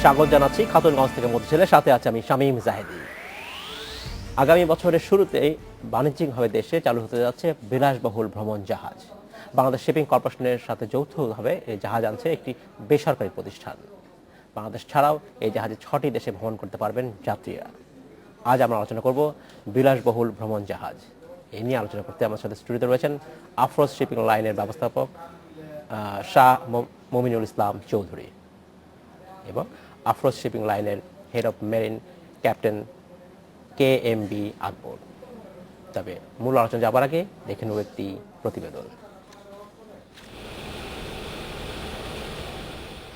স্বাগত জানাচ্ছি খাতুনগঞ্জ থেকে মধ্যছেলে, সাথে আছে আমি শামীম জাহেদি। আগামী বছরের শুরুতেই বাণিজ্যিকভাবে দেশে চালু হতে যাচ্ছে বিলাসবহুল ভ্রমণ জাহাজ। বাংলাদেশ শিপিং কর্পোরেশনের সাথে যৌথভাবে এই জাহাজ আনছে একটি বেসরকারি প্রতিষ্ঠান। বাংলাদেশ ছাড়াও এই জাহাজে 6টি দেশে ভ্রমণ করতে পারবেন যাত্রীরা। আজ আমরা আলোচনা করব বিলাসবহুল ভ্রমণ জাহাজ। এই নিয়ে আলোচনা করতে আমার সাথে স্টুডিওতে রয়েছেন আফরোজ শিপিং লাইনের ব্যবস্থাপক শাহ মমিনুল ইসলাম চৌধুরী এবং আফরোজ শিপিং লাইনের head of marine captain KMB আকবর। তবে মূল আলোচনা যাবার আগে দেখে নেব একটি প্রতিবেদন।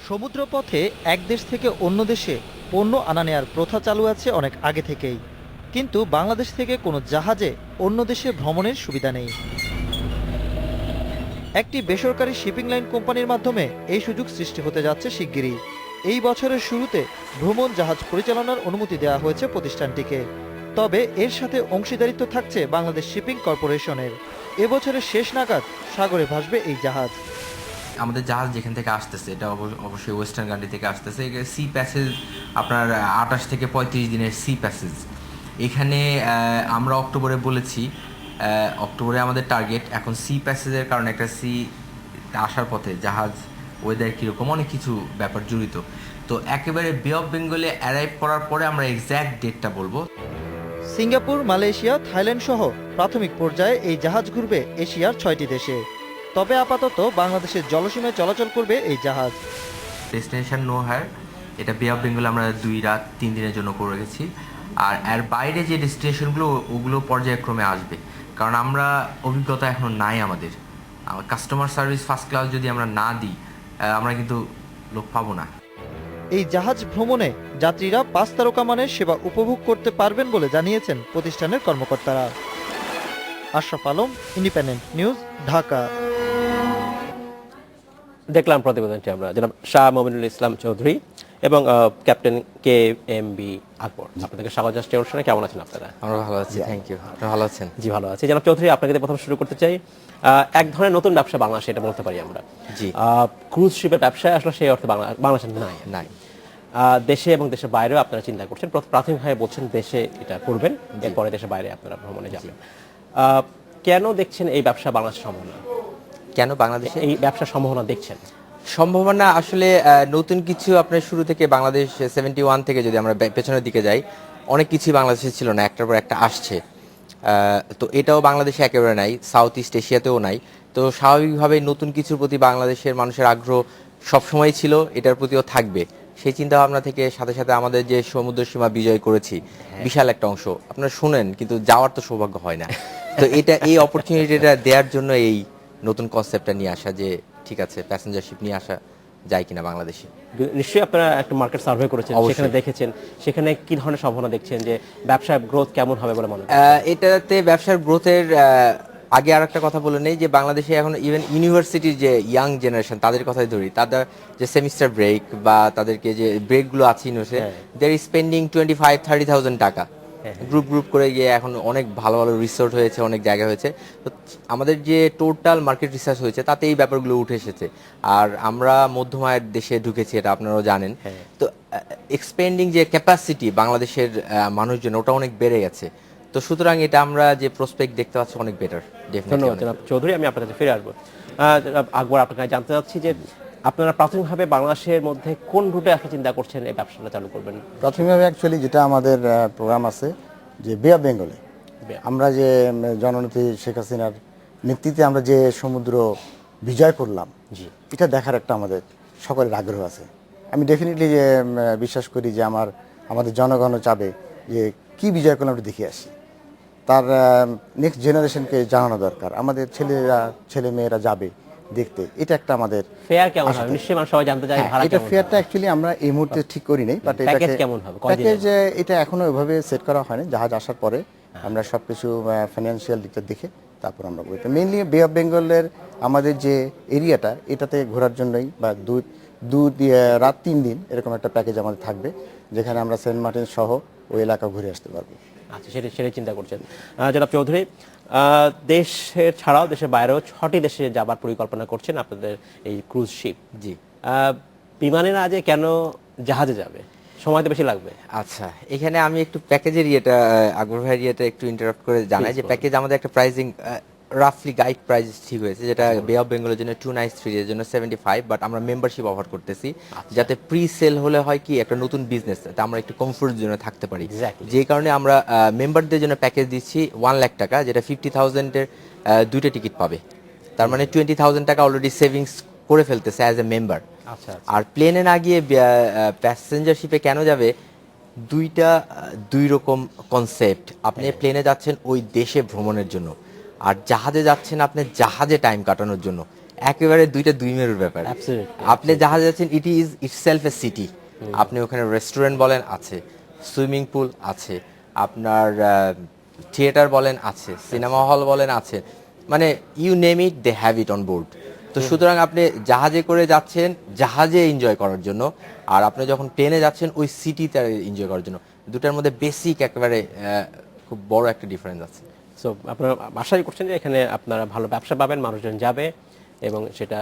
সমুদ্রপথে এক দেশ থেকে অন্য দেশে পণ্য আনা নেয়ার প্রথা চালু আছে অনেক আগে থেকেই, কিন্তু বাংলাদেশ থেকে কোনো জাহাজে অন্য দেশে ভ্রমণের সুবিধা নেই। একটি বেসরকারি শিপিং লাইন কোম্পানির মাধ্যমে এই সুযোগ সৃষ্টি হতে যাচ্ছে শিগগিরই। এই বছরের শুরুতে ভ্রমণ জাহাজ পরিচালনার অনুমতি দেওয়া হয়েছে প্রতিষ্ঠানটিকে। তবে এর সাথে অংশীদারিত্ব থাকছে বাংলাদেশ শিপিং কর্পোরেশনের। এবছরের শেষ নাগাদ সাগরে ভাসবে এই জাহাজ। আমাদের জাহাজ যেখান থেকে আসতেছে এটা অবশ্যই ওয়েস্টার্ন কান্ট্রি থেকে আসতেছে। সি প্যাসেজ আপনার 28 থেকে 35 দিনের সি প্যাসেজ। এখানে আমরা অক্টোবরে বলেছি, অক্টোবরে আমাদের টার্গেট। এখন সি প্যাসেজের কারণে একটা সি আসার পথে জাহাজ ওয়েদার কীরকম অনেক কিছু ব্যাপার জড়িত। তো একেবারে বে অফ বেঙ্গলে অ্যারাইভ করার পরে আমরা এক্স্যাক্ট ডেটটা বলবো। সিঙ্গাপুর, মালয়েশিয়া, থাইল্যান্ড সহ প্রাথমিক পর্যায়ে এই জাহাজ ঘুরবে এশিয়ার 6টি দেশে। তবে আপাতত বাংলাদেশের জলসীমায় চলাচল করবে এই জাহাজ। ডেস্টিনেশন নো হায়ার, এটা বে অফ বেঙ্গলে আমরা 2 রাত 3 দিনের জন্য করে রেখেছি। আর এর বাইরে যে ডেস্টিনেশনগুলো ওগুলো পর্যায়ক্রমে আসবে, কারণ আমরা অভিজ্ঞতা এখন নাই আমাদের। কাস্টমার সার্ভিস ফার্স্ট ক্লাস যদি আমরা না দিই, আমরা কিন্তু লোক পাবো না। এই জাহাজ ভ্রমণে যাত্রীরা 5 তারকা মানের সেবা উপভোগ করতে পারবেন বলে জানিয়েছেন প্রতিষ্ঠানের কর্মকর্তারা। Ashraf Alam, independent news, Dhaka. দেখলাম প্রতিবেদনটি আমরা জনাব শাহ মমিনুল ইসলাম চৌধুরী এবং ক্যাপ্টেন KMB আকবর। আপনাদেরকে স্বাগত জানাচ্ছি অনুষ্ঠানে। কেমন আছেন আপনারা? আমরা ভালো আছি, থ্যাংক ইউ। আপনারা ভালো আছেন? জি ভালো আছি। জনাব চৌধুরী, আপনাকে দিয়ে প্রথম শুরু করতে চাই। এক ধরনের নতুন ব্যবসা বাংলাদেশে, এটা বলতে পারি আমরা। জি। ক্রুজ শিপের ব্যবসায় আসলে সেই অর্থে বাংলাদেশে নাই। দেশে এবং দেশের বাইরেও আপনারা চিন্তা করছেন। প্রাথমিকভাবে বলছেন দেশে এটা করবেন, এরপরে দেশের বাইরে আপনারা ভ্রমণে যাবেন। কেন দেখছেন এই ব্যবসা বাংলাদেশে সম্ভব না? কেন বাংলাদেশে এই ব্যবসা সম্ভাবনা দেখছেন? সম্ভাবনা আসলে নতুন কিছু আপনার শুরু থেকে বাংলাদেশ 71 থেকে যদি আমরা পেছনের দিকে যাই, অনেক কিছুই বাংলাদেশে ছিল না, একটার পর একটা আসছে। তো এটাও বাংলাদেশে একেবারে নাই, সাউথ ইস্ট এশিয়াতেও নাই। তো স্বাভাবিকভাবেই নতুন কিছুর প্রতি বাংলাদেশের মানুষের আগ্রহ সবসময় ছিল, এটার প্রতিও থাকবে। সেই চিন্তা ভাবনা থেকে সাথে সাথে আমাদের যে সমুদ্র সীমা বিজয় করেছি, বিশাল একটা অংশ আপনারা শুনেন, কিন্তু যাওয়ার তো সৌভাগ্য হয় না। তো এই অপরচুনিটিটা দেওয়ার জন্য এই নতুন কনসেপ্টটা নিয়ে আসা, যে ঠিক আছে প্যাসেঞ্জার শিপ নিয়ে আসা যায় কিনা বাংলাদেশে। নিশ্চয়ই আপনারা একটা মার্কেট সার্ভে করেছেন, সেখানে দেখেছেন, সেখানে কি ধরনের সম্ভাবনা দেখছেন যে ব্যবসার গ্রোথ কেমন হবে বলে মনে হয়? এটাতে ব্যবসার গ্রোথের আগে আর একটা কথা বলে নেই যে বাংলাদেশে এখন ইভেন ইউনিভার্সিটির যে ইয়াং জেনারেশন, তাদের কথাই ধরি, তাদের যে সেমিস্টার ব্রেক বা তাদেরকে যে ব্রেকগুলো আছে ইউনিভার্সিটি, দে আর স্পেন্ডিং 25-30,000 টাকা গ্রুপ করে গিয়ে। এখন অনেক ভালো ভালো রিসোর্ট হয়েছে, অনেক জায়গা হয়েছে। তো আমাদের যে টোটাল মার্কেট রিসার্চ হয়েছে তাতে এই ব্যাপারগুলো উঠে এসেছে। আর আমরা মধ্যম আয়ের দেশে ঢুকেছি, এটা আপনারাও জানেন। তো এক্সপেন্ডিং যে ক্যাপাসিটি বাংলাদেশের মানুষজন, ওটা অনেক বেড়ে গেছে। তো সুতরাং এটা আমরা যে প্রসপেক্ট দেখতে পাচ্ছি অনেক বেটার। ধন্যবাদ জনাব চৌধুরী, আমি আপনার কাছে ফিরে আসবো। জনাব আকবর, আপনার কাছে জানতে চাচ্ছি যে আপনারা প্রাথমিকভাবে বাংলাদেশের মধ্যে কোন রুটে আসলে চিন্তা করছেন এই ব্যবসাটা চালু করবেন? প্রাথমিকভাবে অ্যাকচুয়ালি যেটা আমাদের প্রোগ্রাম আছে যে বে অফ বেঙ্গলে আমরা যে জননেত্রী শেখ হাসিনার নেতৃত্বে আমরা যে সমুদ্র বিজয় করলাম, এটা দেখার একটা আমাদের সকলের আগ্রহ আছে। আমি ডেফিনেটলি যে বিশ্বাস করি যে আমাদের জনগণও চাবে যে কি বিজয় করলাম আমরা দেখে আসি। তার নেক্সট জেনারেশনকে জানানো দরকার। আমাদের ছেলে মেয়েরা যাবে দেখতে, এটা একটা আমাদের ফেয়ার কেমন হবে নিশ্চয়ই মানুষ সবাই জানতে চায়। ভাড়া এটা ফেয়ারটা অ্যাকচুয়ালি আমরা এই মুহূর্তে ঠিক করি নাই, বাট প্যাকেজ কেমন হবে? প্যাকেজ এটা এখনো ওইভাবে সেট করা হয়নি। জাহাজ আসার পরে আমরা সবকিছু ফাইন্যান্সিয়াল দিকটা দেখে তারপর আমরা বলি। মেইনলি বে অফ বেঙ্গলের আমাদের যে এরিয়াটা, এটাতে ঘোরার জন্যই বা রাত 3 দিন এরকম একটা প্যাকেজ আমাদের থাকবে, যেখানে আমরা সেন্ট মার্টিন সহ ওই এলাকা ঘুরে আসতে পারবো। আচ্ছা, সেটাই চিন্তা করছেন জনাব চৌধুরী। দেশের ছাড়াও দেশের বাইরেও 6টি দেশে যাবার পরিকল্পনা করছেন আপনাদের এই ক্রুজ শিপ। জি। বিমানে না যে কেন জাহাজে যাবে, সময় তো বেশি লাগবে। আচ্ছা, এখানে আমি একটু প্যাকেজের ইয়েটা আকবর ভাইয়ের ইয়েটা একটু ইন্টারাপ্ট করে জানাই Please যে বলুন। প্যাকেজ আমাদের একটা প্রাইসিং রাফলি গাইড প্রাইস ঠিক হয়েছে, যেটা বে অফ বেঙ্গলের জন্য 293 এর জন্য 75, বাট আমরা মেম্বারশিপ অফার করতেছি যাতে প্রি সেল হলে হয় কি একটা নতুন বিজনেস আমরা একটু কমফোর্ট জোনে থাকতে পারি। Exactly. যে কারণে আমরা মেম্বারদের জন্য প্যাকেজ দিচ্ছি 1 লাখ টাকা, যেটা 50,000 এর দুইটা টিকিট পাবে। তার মানে 20,000 টাকা অলরেডি সেভিংস করে ফেলতেছে অ্যাজ এ মেম্বার। আচ্ছা, আর প্লেনে না গিয়ে প্যাসেঞ্জারশিপে কেন যাবে, দুই রকম কনসেপ্ট। আপনি প্লেনে যাচ্ছেন ওই দেশে ভ্রমণের জন্য, আর জাহাজে যাচ্ছেন আপনি জাহাজে টাইম কাটানোর জন্য। একেবারে দুই মেরুর ব্যাপার। Absolutely, আপনি জাহাজে যাচ্ছেন, it is itself a city. আপনি ওখানে রেস্টুরেন্ট বলেন আছে, সুইমিং পুল আছে, আপনার থিয়েটার বলেন আছে, সিনেমা হল বলেন আছে, মানে you name it they have it on board. তো সুতরাং আপনি জাহাজে করে যাচ্ছেন জাহাজে এনজয় করার জন্য, আর আপনি যখন প্লেনে যাচ্ছেন ওই সিটিতে এনজয় করার জন্য। দুটার মধ্যে বেসিক একেবারে খুব বড় একটা ডিফারেন্স আছে। সো আপনারা আশাই করছেন যে এখানে আপনারা ভালো ব্যবসা পাবেন, মানুষজন যাবে এবং সেটা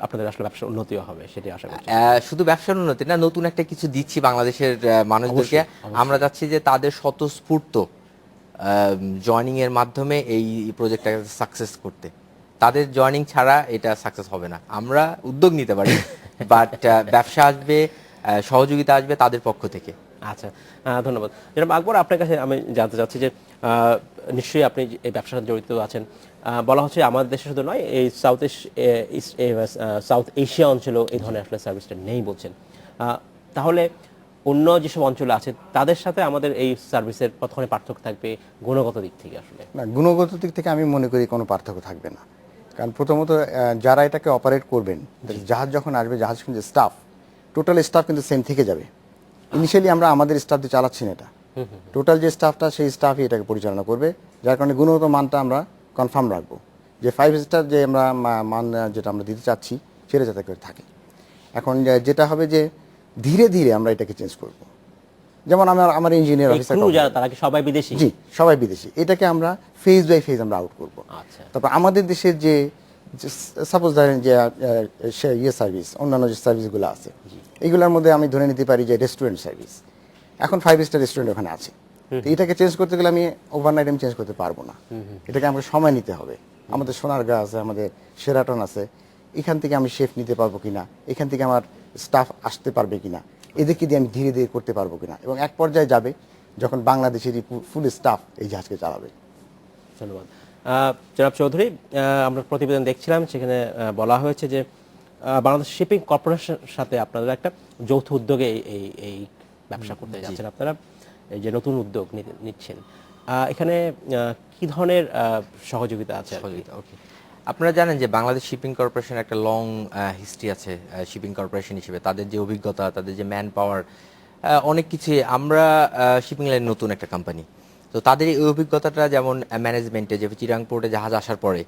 আপনাদের আসলে ব্যবসার উন্নতিও হবে, সেটি আশা করছি। শুধু ব্যবসার উন্নতি না, নতুন একটা কিছু দিচ্ছি বাংলাদেশের মানুষদেরকে। অবশ্যই। আমরা চাচ্ছি যে তাদের স্বতঃস্ফূর্ত জয়নিং এর মাধ্যমে এই প্রজেক্টটাকে সাকসেস করতে। তাদের জয়নিং ছাড়া এটা সাকসেস হবে না। আমরা উদ্যোগ নিতে পারি, বাট ব্যবসা আসবে, সহযোগিতা আসবে তাদের পক্ষ থেকে। আচ্ছা, ধন্যবাদ জনাব আকবর। আপনার কাছে আমি জানতে চাচ্ছি যে নিশ্চয়ই আপনি এই ব্যবসার সাথে জড়িত আছেন। বলা হচ্ছে আমাদের দেশে শুধু নয়, এই সাউথ এশিয়া অঞ্চলেও এই ধরনের আসলে সার্ভিসটা নেই বলছেন। তাহলে অন্য যেসব অঞ্চলে আছে তাদের সাথে আমাদের এই সার্ভিসের কতখানি পার্থক্য থাকবে গুণগত দিক থেকে আসলে? না, গুণগত দিক থেকে আমি মনে করি কোনো পার্থক্য থাকবে না। কারণ প্রথমত যারা এটাকে অপারেট করবেন, জাহাজ যখন আসবে, জাহাজ কিন্তু স্টাফ, টোটাল স্টাফ কিন্তু সেম থেকে যাবে। ইনিশিয়ালি আমরা আমাদের স্টাফ দিয়ে চালাচ্ছি না এটা, টোটাল যে স্টাফটা সেই স্টাফই এটাকে পরিচালনা করবে, যার কারণে গুণগত মানটা আমরা কনফার্ম রাখবো যে 5 স্টার যে আমরা মান যেটা আমরা দিতে চাচ্ছি সেটা যাতে করে থাকে। এখন যেটা হবে যে ধীরে ধীরে আমরা এটাকে চেঞ্জ করব। যেমন আমার ইঞ্জিনিয়ার এই অফিসার, crew যারা তারা কি সবাই বিদেশি? জি সবাই বিদেশি, এটাকে আমরা ফেজ বাই ফেজ আমরা আউট করব। আচ্ছা, তারপর আমাদের দেশের যে সাপোজ ধরেন যে সার্ভিস, অন্যান্য যে সার্ভিসগুলো আছে এইগুলোর মধ্যে আমি ধরে নিতে পারি যে রেস্টুরেন্ট সার্ভিস, এখন 5 স্টার রেস্টুরেন্ট ওখানে আছে, তো এটাকে চেঞ্জ করতে গেলে আমি ওভারনাইট আমি চেঞ্জ করতে পারবো না, এটাকে আমাকে সময় নিতে হবে। আমাদের সোনারগাঁ আছে, আমাদের শেরাটন আছে, এখান থেকে আমি শেফ নিতে পারবো কিনা, এখান থেকে আমার স্টাফ আসতে পারবে কিনা, এদেরকে দিয়ে আমি ধীরে ধীরে করতে পারবো কিনা, এবং এক পর্যায়ে যাবে যখন বাংলাদেশেরই ফুল স্টাফ এই জাহাজকে চালাবে। ধন্যবাদ জনাব চৌধুরী। আমরা প্রতিবেদন দেখছিলাম, সেখানে বলা হয়েছে যে বাংলাদেশ শিপিং কর্পোরেশনের সাথে আপনারা একটা যৌথ উদ্যোগে এই ব্যবসা করতে যাচ্ছেন। আপনারা এই যে নতুন উদ্যোগ নিচ্ছেন, এখানে কি ধরনের সহযোগিতা আছে? ওকে, আপনারা জানেন যে বাংলাদেশ শিপিং কর্পোরেশন একটা লং হিস্ট্রি আছে শিপিং কর্পোরেশন হিসেবে। তাদের যে অভিজ্ঞতা, তাদের যে ম্যান পাওয়ার, অনেক কিছু। আমরা শিপিং লাইন নতুন একটা কোম্পানি, তো তাদের এই অভিজ্ঞতাটা যেমন ম্যানেজমেন্টে, যে চিটাং পোর্টে জাহাজ আসার পরে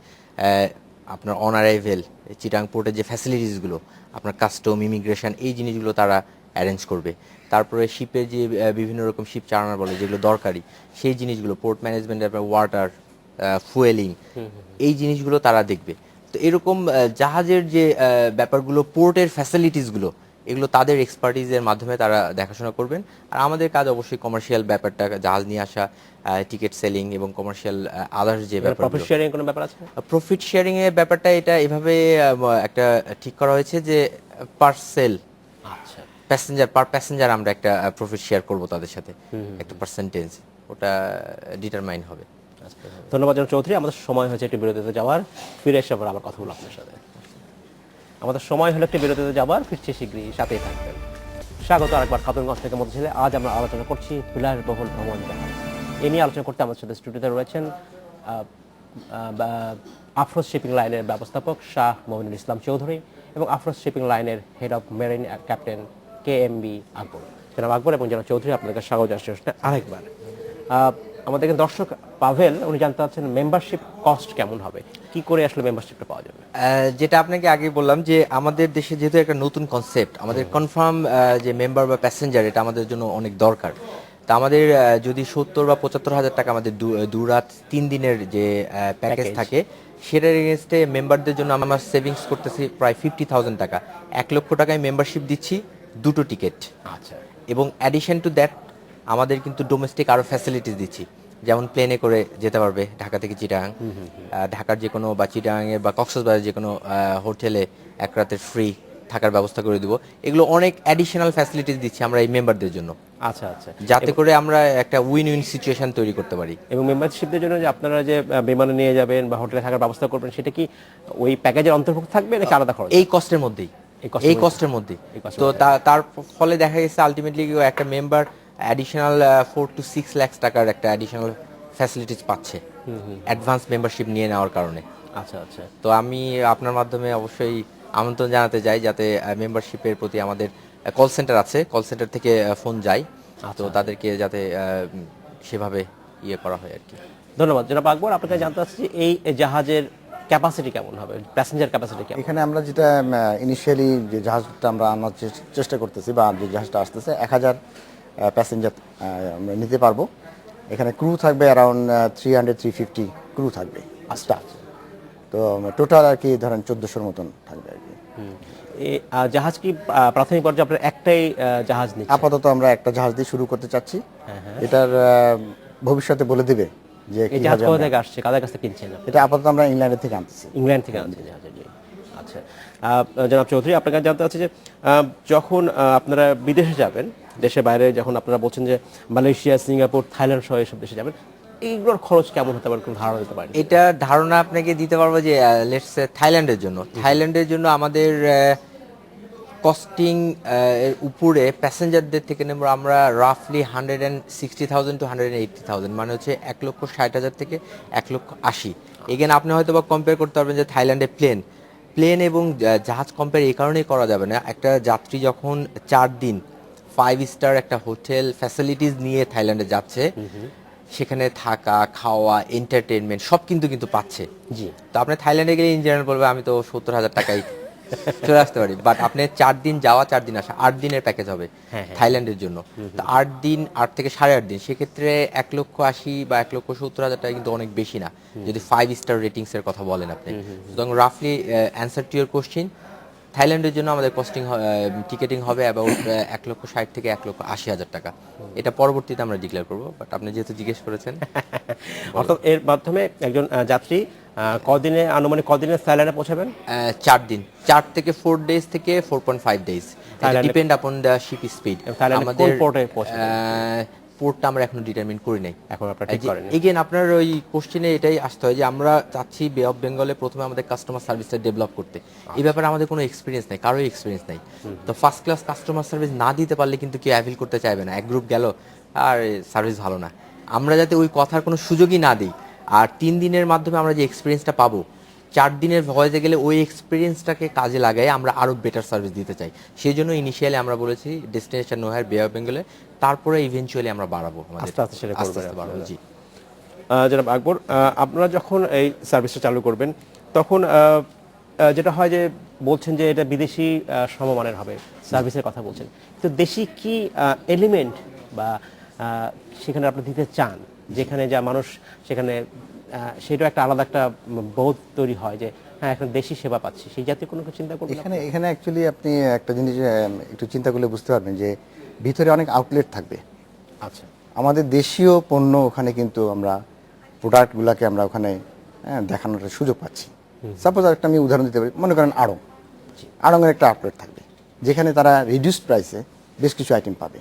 আপনার অন অ্যারাইভেল, চিটাং পোর্টের যে ফ্যাসিলিটিসগুলো, আপনার কাস্টম, ইমিগ্রেশন, এই জিনিসগুলো তারা অ্যারেঞ্জ করবে। তারপরে শিপে যে বিভিন্ন রকম শিপ চালানোর বলে যেগুলো দরকারি, সেই জিনিসগুলো পোর্ট ম্যানেজমেন্ট, ওয়াটার, ফুয়েলিং, এই জিনিসগুলো তারা দেখবে। তো এরকম জাহাজের যে ব্যাপারগুলো, পোর্টের ফ্যাসিলিটিসগুলো, এগুলো তাদের এক্সপার্টিজের মাধ্যমে তারা দেখাশোনা করবেন। আর আমাদের কাজ অবশ্যই কমার্শিয়াল ব্যাপারটা, জাহাজ নিয়ে আসা, টিকিট সেলিং এবং কমার্শিয়াল আদার্স যে ব্যাপার। প্রফিট শেয়ারিং কোনো ব্যাপার আছে? প্রফিট শেয়ারিং এর ব্যাপারটা এটা এভাবে একটা ঠিক করা হয়েছে যে পার্সেল, আচ্ছা, পার প্যাসেঞ্জার আমরা একটা প্রফিট শেয়ার করব তাদের সাথে, একটা পার্সেন্টেজ, ওটা ডিটারমাইন হবে। ধন্যবাদ জনাব চৌধুরী। আমাদের সময় হয়েছে একটি বিরতিতে যাওয়ার, ফিরে এসে আবার কথা বলবো আপনার সাথে। আমাদের সময় হলো একটি বিরতিতে যাওয়ার, ফিরছে শীঘ্রই, সাথেই থাকবেন। স্বাগত আরেকবার খাতুনগঞ্জ থেকে মধ্যে ছেলে। আজ আমরা আলোচনা করছি বিলাসবহুল ভ্রমণ জাহাজ। এ নিয়ে আলোচনা করতে আমাদের সাথে স্টুডিওতে রয়েছেন আফরোজ শিপিং লাইনের ব্যবস্থাপক শাহ মমিনুল ইসলাম চৌধুরী এবং আফরোজ শিপিং লাইনের head of marine captain KMB আকবর। জনাব আকবর এবং জনাব চৌধুরী, আপনাদেরকে স্বাগত জানাচ্ছি আরেকবার। আমাদের দর্শক পাভেল, উনি জানতে চাচ্ছেন মেম্বারশিপ কস্ট কেমন হবে, কি করে আসলে মেম্বারশিপটা পাওয়া যাবে? যেটা আপনাকে আগে বললাম যে আমাদের দেশে যেহেতু একটা নতুন কনসেপ্ট, আমাদের কনফার্ম যে মেম্বার বা প্যাসেঞ্জার, এটা আমাদের জন্য অনেক দরকার। তা আমাদের যদি 70 বা 75 হাজার টাকা আমাদের 2 রাত 3 দিনের যে প্যাকেজ থাকে, সেটার এগেনস্টে মেম্বারদের জন্য আমরা সেভিংস করতেছি প্রায় 50,000 টাকা। 1 লক্ষ টাকায় মেম্বারশিপ দিচ্ছি, 2টো টিকিট, আচ্ছা এবং অ্যাডিশন টু দ্যাট আমাদের কিন্তু ডোমেস্টিক আরও ফ্যাসিলিটিস দিচ্ছি, যেমন প্লেনে করে যেতে পারবে ঢাকা থেকে চিটাগাং, ঢাকার যে কোনো বা চিটাগাংয়ের বা কক্সবাজারের যে কোনো হোটেলে এক রাতের ফ্রি থাকার ব্যবস্থা করে দিব। এগুলো অনেক অ্যাডিশনাল ফ্যাসিলিটিস দিচ্ছি আমরা এই মেম্বারদের জন্য, আচ্ছা আচ্ছা। যাতে করে আমরা একটা উইন উইন সিচুয়েশন তৈরি করতে পারি। এবং মেম্বারশিপদের জন্য যে আপনারা যে বিমানে নিয়ে যাবেন বা হোটেলে থাকার ব্যবস্থা করবেন, সেটা কি ওই প্যাকেজের অন্তর্ভুক্ত থাকবে নাকি আলাদা খরচ? এই কস্টের মধ্যেই, এই কস্টের মধ্যেই। তো তার ফলে দেখা গেছে আলটিমেটলি একটা মেম্বার অ্যাডিশনাল 4 to 6 লাখ টাকার একটা অ্যাডিশনাল ফ্যাসিলিটিস পাচ্ছে অ্যাডভান্স মেম্বারশিপ নিয়ে নেওয়ার কারণে। আচ্ছা আচ্ছা। তো আমি আপনার মাধ্যমে অবশ্যই আমন্ত্রণ জানাতে চাই যাতে মেম্বারশিপের প্রতি আমাদের কল সেন্টার আছে, কল সেন্টার থেকে ফোন যায়, তো তাদেরকে যাতে সেভাবে ইয়ে করা হয় আর কি। ধন্যবাদ জনাব আকবর। আপনাকে জানতে চাচ্ছি যে এই জাহাজের ক্যাপাসিটি কেমন হবে, প্যাসেঞ্জার ক্যাপাসিটি কেমন? এখানে আমরা যেটা ইনিশিয়ালি যে জাহাজটা আমরা আনার চেষ্টা করতেছি বা যে জাহাজটা আসতেছে 1000 প্যাসেঞ্জার আমরা নিতে পারবো। এখানে ক্রু থাকবে অ্যারাউন্ড 300-350 ক্রু থাকবে স্টাফ। তো টোটাল আর কি ধরেন 1400-র মতন থাকবে আর কি। এই জাহাজ কি প্রাথমিক পর্যায়ে আপনার একটাই জাহাজ নিচ্ছে? আপাতত আমরা একটা জাহাজ দিয়ে শুরু করতে চাচ্ছি। এটার ভবিষ্যতে বলে দিবে যে এই জাহাজ কিভাবে কোথা থেকে আসছে, কাদের কাছে কিনছেন? এটা আপাতত আমরা ইংল্যান্ডের থেকে আনতেছি। ইংল্যান্ড থেকে আনছে জাহাজের। জি আচ্ছা। জনাব চৌধুরী, আপনার কাছে জানতে চাচ্ছি যে যখন আপনারা বিদেশে যাবেন, দেশের বাইরে যখন আপনারা বলছেন যে মালয়েশিয়া, সিঙ্গাপুর, থাইল্যান্ড সহ এসব দেশে যাবেন, এইগুলোর খরচ কেমন হতে পারে, কোনো ধারণা দিতে পারেন? এটা ধারণা আপনাকে দিতে পারবো যে লেটস সে থাইল্যান্ডের জন্য আমাদের কস্টিং এর উপরে প্যাসেঞ্জারদের থেকে নেব আমরা রাফলি 160,000 to 180,000, মানে হচ্ছে 1,60,000 থেকে 1,80,000। এগেন আপনি হয়তো বা কম্পেয়ার করতে পারবেন যে থাইল্যান্ডে প্লেন এবং জাহাজ কম্পেয়ার এই কারণেই করা যাবে না। একটা যাত্রী যখন 4 দিন 5 স্টার একটা হোটেল ফ্যাসিলিটিস নিয়ে থাইল্যান্ডে যাচ্ছে, সেখানে থাকা, খাওয়া, এন্টারটেইনমেন্ট সব কিন্তু পাচ্ছে। জি। তো আপনি থাইল্যান্ডে গেলে ইন জেনারেল বলবে আমি তো 70,000 টাকায় চলে আসতে পারি, বাট আপনি 4 দিন যাওয়া 4 দিন আসা 8 দিনের প্যাকেজ হবে থাইল্যান্ডের জন্য। তো 8 দিন 8 থেকে 8.5 দিন, সেক্ষেত্রে 1,80,000 বা 1,70,000 টাকা কিন্তু অনেক বেশি না যদি 5 স্টার রেটিংস এর কথা বলেন আপনি। সুতরাং রাফলি অ্যান্সার টু ইউর কোশ্চেন, থাইল্যান্ডের জন্য আমাদের কস্টিং টিকেটিং হবে অ্যাবাউট 1,60,000 থেকে 1,80,000 টাকা। এটা পরবর্তীতে আমরা ডিক্লেয়ার করবো, বাট আপনি যেহেতু জিজ্ঞেস করেছেন। অর্থাৎ এর মাধ্যমে একজন যাত্রী আনুমানিক কদিনে থাইল্যান্ডে পৌঁছাবেন? 4 দিন, 4 থেকে 4 ডেজ থেকে 4.5 days, depend upon the ship speed. আমাদের পোর্টে পৌঁছাবেন? পোর্টটা আমরা এখনো ডিটারমিন করি নাই, এখন আপনারা ঠিক করেন। এগেন আপনার ওই কোশ্চেনে এটাই আসতে হয় যে আমরা চাচ্ছি বে অফ বেঙ্গলে প্রথমে আমাদের কাস্টমার সার্ভিসটা ডেভেলপ করতে। এই ব্যাপারে আমাদের কোনো এক্সপিরিয়েন্স নাই, কারোই এক্সপিরিয়েন্স নাই। তো ফার্স্ট ক্লাস কাস্টমার সার্ভিস না দিতে পারলে কিন্তু কেউ অ্যাভিল করতে চাইবে না। এক গ্রুপ গেল আর সার্ভিস ভালো না, আমরা যাতে ওই কথার কোনো সুযোগই না দিই। আর 3 দিনের মাধ্যমে আমরা যে এক্সপিরিয়েন্সটা পাবো, 4 দিনের ভয়েসে গেলে ওই এক্সপিরিয়েন্সটাকে কাজে লাগাই আমরা আরো বেটার সার্ভিস দিতে চাই। সেই জন্য ইনিশিয়ালি আমরা বলেছি ডেস্টিনেশন নোহার বে অফ বেঙ্গলে, তারপরে ইভেনচুয়ালি আমরা বাড়াবো আস্তে আস্তে সেটা করবেন। জি। জনাব আকবর, আপনারা যখন এই সার্ভিসটা চালু করবেন তখন যেটা হয় যে বলছেন যে এটা বিদেশি সমমানের হবে, সার্ভিসের কথা বলছেন, তো দেশি কি এলিমেন্ট বা সেখানে আপনি দিতে চান যেখানে যা মানুষ সেখানে সেটা একটা আলাদা একটা বোধ তৈরি হয় যে হ্যাঁ এখন দেশি সেবা পাচ্ছি, সেই জাতীয় কোনো চিন্তা করবেন? এখানে অ্যাকচুয়ালি আপনি একটা জিনিস একটু চিন্তা করলে বুঝতে পারবেন যে ভিতরে অনেক আউটলেট থাকবে। আচ্ছা। আমাদের দেশীয় পণ্য ওখানে কিন্তু আমরা প্রোডাক্টগুলোকে আমরা ওখানে দেখানোর একটা সুযোগ পাচ্ছি। সাপোজ একটা আমি উদাহরণ দিতে পারি, মনে করেন আড়ংয়ের একটা আউটলেট থাকবে যেখানে তারা রিডিউসড প্রাইসে বেশ কিছু আইটেম পাবে।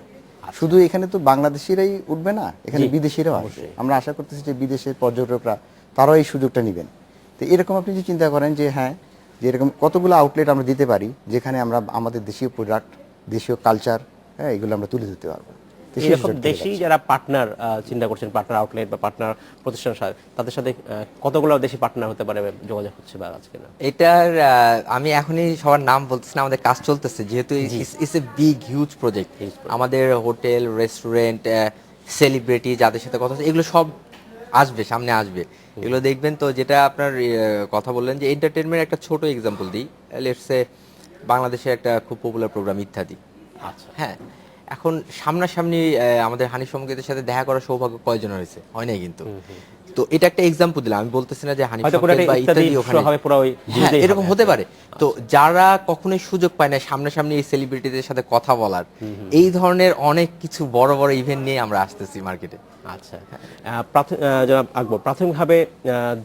শুধু এখানে তো বাংলাদেশিরাই উঠবে না, এখানে বিদেশিরাও আসবে। আমরা আশা করতেছি যে বিদেশের পর্যটকরা তারাও এই সুযোগটা নেবেন। তো এরকম আপনি যে চিন্তা করেন যে হ্যাঁ, যে এরকম কতগুলো আউটলেট আমরা দিতে পারি যেখানে আমরা আমাদের দেশীয় প্রোডাক্ট, দেশীয় কালচার, এগুলো আমরা তুলে ধরতে পারবো। দেশি যারা পার্টনার চিন্তা করছেন, পার্টনার আউটলেট বা পার্টনার প্রতিষ্ঠানের সাথে, তাদের সাথে কতগুলো দেশি পার্টনার হতে পারে যোগাযোগ হচ্ছে বা আজকে না? এটার আমি এখনই সবার নাম বলতেছি না, আমাদের কাজ চলতেছে, যেহেতু it's a big huge project. আমাদের হোটেল, রেস্টুরেন্ট, সেলিব্রিটি যাদের সাথে কথা হচ্ছে, এগুলো সব আসবে, সামনে আসবে, এগুলো দেখবেন। তো যেটা আপনার কথা বললেন যে এন্টারটেইনমেন্ট, একটা ছোট এক্সাম্পল দিই, লেটস সে বাংলাদেশের একটা খুব পপুলার প্রোগ্রাম ইত্যাদি। আচ্ছা। হ্যাঁ, এখন সামনাসামনি আমাদের হানিফ সংগীতের সাথে দেখা করার সৌভাগ্য কয়জন হয়েছে? হয় নাই কিন্তু। তো এটা একটা এক্সাম্পল দিলাম, আমি বলতেছি না যে হানিফ হয়তো কোনো সংকেত একটা বা ইত্যাদি ইত্যাদি ওখানে হবে পুরো ওই হ্যাঁ, জিনিসটাই এরকম হবে। হতে পারে। তো যারা কখনোই সুযোগ পায় না সামনাসামনি এই সেলিব্রিটিদের সাথে কথা বলার, এই ধরনের অনেক কিছু বড় বড় ইভেন্ট নিয়ে আমরা আসতেছি মার্কেটে। আচ্ছা, জনাব আকবর, প্রাথমিকভাবে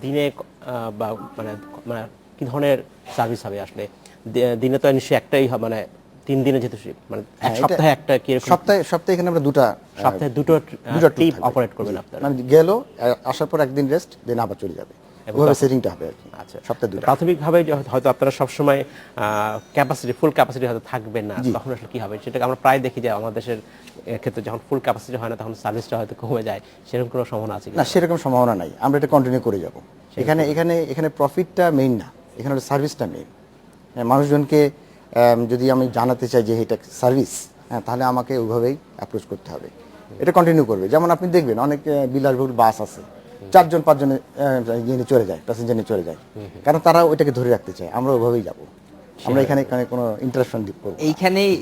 দিনে বা মানে মানে কি ধরনের সার্ভিস হবে আসলে? দিনে তো নিশ্চয়ই একটাই মানে 3 দিনে যেহেতু মানে এক হ্যাঁ, সপ্তাহে একটা কি এরকম? সপ্তাহে এখানে আমরা দুটা সপ্তাহে দুটো দুটো tour ট্রিপ থাকবে। অপারেট করবেন আপনারা? মানে গেল আসার পর একদিন রেস্ট, দেন আবার চলে যাবে, ওভাবে সেটিংটা হবে আর কি। আচ্ছা, সপ্তাহে দুটো। প্রাথমিকভাবে হয়তো আপনারা সবসময় ক্যাপাসিটি, ফুল ক্যাপাসিটি হয়তো থাকবেন না, জি। তখন আসলে কি হবে? সেটা আমরা প্রায় দেখি যে আমাদের দেশের ক্ষেত্রে যখন ফুল ক্যাপাসিটি হয় না তখন সার্ভিসটা হয়তো কমে যায়, সেরকম কোনো সম্ভাবনা আছে কি? না, সেরকম সম্ভাবনা নাই, আমরা এটা কন্টিনিউ করে যাব। এখানে এখানে এখানে প্রফিটটা মেইন না, এখানে হলো সার্ভিসটা মেইন। মানুষজনকে যদি আমি জানাতে চাই যে এটা সার্ভিস, হ্যাঁ, তাহলে আমাকে ওইভাবেই অ্যাপ্রোচ করতে হবে। এটা কন্টিনিউ করবে। যেমন আপনি দেখবেন অনেক বিলাসবহুল বাস আছে, 4-5 নিয়ে চলে যায়, প্যাসেঞ্জার নিয়ে চলে যায়, কারণ তারা ওইটাকে ধরে রাখতে চায়। আমরা ওইভাবেই যাব, আমরা এখানে এখানে কোনো ইন্টারাকশন করব না।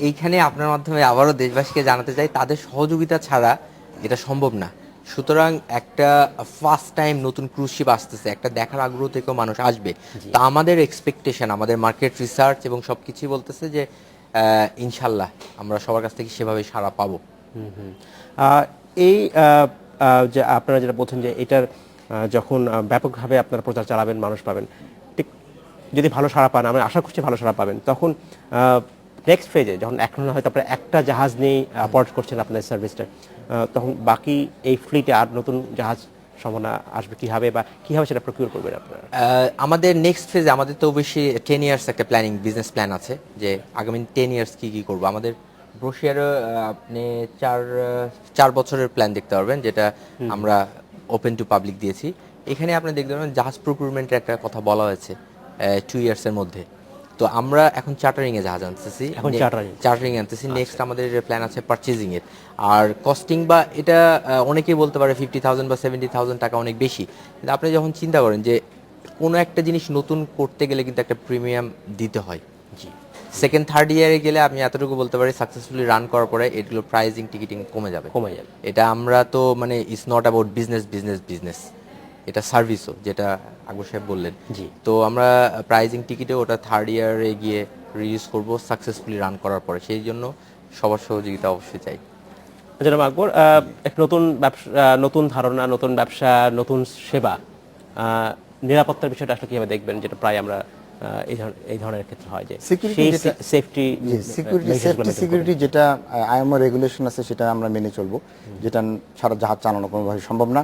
এইখানে আপনার মাধ্যমে আবারও দেশবাসীকে জানাতে চাই তাদের সহযোগিতা ছাড়া এটা সম্ভব না। সুতরাং একটা ফার্স্ট টাইম নতুন ক্রুজ শিপ আসতেছে, একটা দেখার আগ্রহ থেকেও মানুষ আসবে। তা আমাদের এক্সপেকটেশন, আমাদের মার্কেট রিসার্চ এবং সবকিছুই বলতেছে যে ইনশাল্লাহ আমরা সবার কাছ থেকে সেভাবে সাড়া পাবো। এই যে আপনারা যেটা বলছেন যে এটার যখন ব্যাপকভাবে আপনারা প্রচার চালাবেন, মানুষ পাবেন, ঠিক যদি ভালো সাড়া পান, আমরা আশা করছি ভালো সাড়া পাবেন, তখন নেক্সট ফেজে যখন এখন হয়তো আপনারা একটা জাহাজ নিয়ে অপারেট করছেন আপনাদের সার্ভিসটা, তখন বাকি এই ফ্লিটে আর নতুন জাহাজ সম্ভাবনা আসবে কিভাবে, বা কিভাবে সেটা প্রকিউর করবেন আপনারা? আমাদের নেক্সট ফেজে আমাদের তো অবশ্যই 10 ইয়ার্স একটা প্ল্যানিং, বিজনেস প্ল্যান আছে যে আগামী 10 ইয়ার্স কি কি করবো। আমাদের ব্রোশিয়ারে আপনি 4 বছরের প্ল্যান দেখতে পারবেন, যেটা আমরা ওপেন টু পাবলিক দিয়েছি। এখানে আপনি দেখতে পারবেন জাহাজ প্রকিউরমেন্টের একটা কথা বলা হয়েছে 2 ইয়ার্সের মধ্যে। তো আমরা এখন চার্টারিং এ জাহাজ আনতেছি, এখন চার্টারিং আনতেছি। নেক্সট আমাদের প্ল্যান আছে পারচেজিং এর। আর কস্টিং বা এটা অনেকেই বলতে পারে 50,000 বা 70,000 টাকা অনেক বেশি, কিন্তু আপনি যখন চিন্তা করেন যে কোনো একটা জিনিস নতুন করতে গেলে কিন্তু একটা প্রিমিয়াম দিতে হয়। জি, সেকেন্ড থার্ড ইয়ারে গেলে আমি এতটুকু বলতে পারি সাকসেসফুলি রান করার পরে এগুলো প্রাইজিং টিকিটিং কমে যাবে। এটা আমরা তো মানে ইটস নট অ্যাবাউট বিজনেস, এটা সার্ভিসও, যেটা আকবর সাহেব বললেন। জি। তো আমরা প্রাইজিং টিকিটে ওটা থার্ড ইয়ারে গিয়ে রিলিজ করব সাকসেসফুলি রান করার পরে, সেই জন্য সবার সহযোগিতা অবশ্যই চাই। জনাব আকবর, এক নতুন ব্যবসা, নতুন ধারণা, নতুন ব্যবসা, নতুন সেবা, নিরাপত্তার বিষয়টা আসলে কিভাবে দেখবেন, যেটা প্রায় আমরা এই ধরনের ক্ষেত্রে হয় যে সেফটি সিকিউরিটি যেটা আইএমও রেগুলেশন আছে সেটা আমরা মেনে চলবো, যেটা ছাড়া জাহাজ চালানো কোনোভাবে সম্ভব না।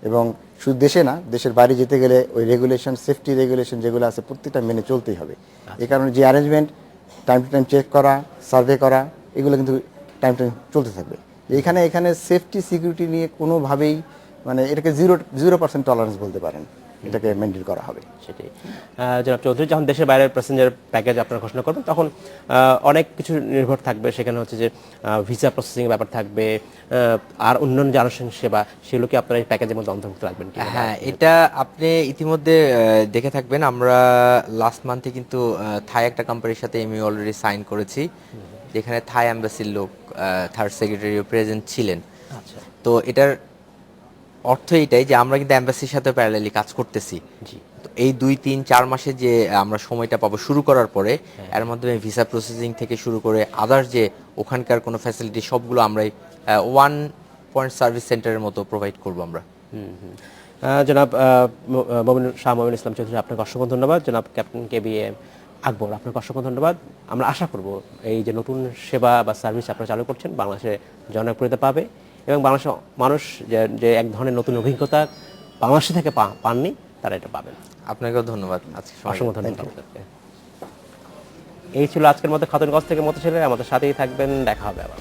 এবং শুধু দেশে না, দেশের বাইরে যেতে গেলে ওই রেগুলেশন, সেফটি রেগুলেশন যেগুলো আছে প্রত্যেকটা মেনে চলতেই হবে। এই কারণে যে arrangement, time to time check করা, সার্ভে করা, এগুলো কিন্তু টাইম টাইম চলতে থাকবে। এখানে সেফটি সিকিউরিটি নিয়ে কোনোভাবেই মানে এটাকে 0% টলারেন্স বলতে পারেন, এটাকে মেনটেন করা হবে। সেটাই। জনাব চৌধুরী, যখন দেশের বাইরের প্যাসেঞ্জার প্যাকেজ আপনারা ঘোষণা করবেন তখন অনেক কিছু নির্ভর থাকবে, সেখানে হচ্ছে যে ভিসা প্রসেসিং ব্যাপার থাকবে, আর অন্যান্য যে আনুষঙ্গিক সেবা, সেগুলো কি আপনারা এই প্যাকেজের মধ্যে অন্তর্ভুক্ত রাখবেন কি? হ্যাঁ, এটা আপনি ইতিমধ্যে দেখে থাকবেন, আমরা লাস্ট মান্থে কিন্তু থাই একটা কোম্পানির সাথে আমি অলরেডি সাইন করেছি, যেখানে থাই অ্যাম্বাসির লোক, থার্ড সেক্রেটারিও প্রেজেন্ট ছিলেন। আচ্ছা। তো এটার অর্থ এইটাই যে আমরা কিন্তু অ্যাম্বাসির সাথে প্যারালালি কাজ করতেছি। জি। তো এই 2-3-4 মাসে যে আমরা সময়টা পাবো শুরু করার পরে, এর মাধ্যমে ভিসা প্রসেসিং থেকে শুরু করে আদার্স যে ওখানকার কোনো ফ্যাসিলিটি সবগুলো আমরাই 1 পয়েন্ট সার্ভিস সেন্টারের মতো প্রোভাইড করবো আমরা। জনাব শাহ মমিন ইসলাম চৌধুরী, আপনাকে অসংখ্য ধন্যবাদ। জনাব ক্যাপ্টেন KBM আকবর, আপনাকে অসংখ্য ধন্যবাদ। আমরা আশা করব এই যে নতুন সেবা বা সার্ভিস আপনারা চালু করছেন বাংলাদেশে জনপ্রিয়তা পাবে, এবং বাংলাদেশের মানুষ যে এক ধরনের নতুন অভিজ্ঞতা বাংলাদেশ থেকে পাননি, তারা এটা পাবেন। আপনাকেও ধন্যবাদ, অসংখ্য ধন্যবাদ। এই ছিল আজকের মতো খাতুনগঞ্জ থেকে মতো ছেলে, আমাদের সাথেই থাকবেন, দেখা হবে আবার।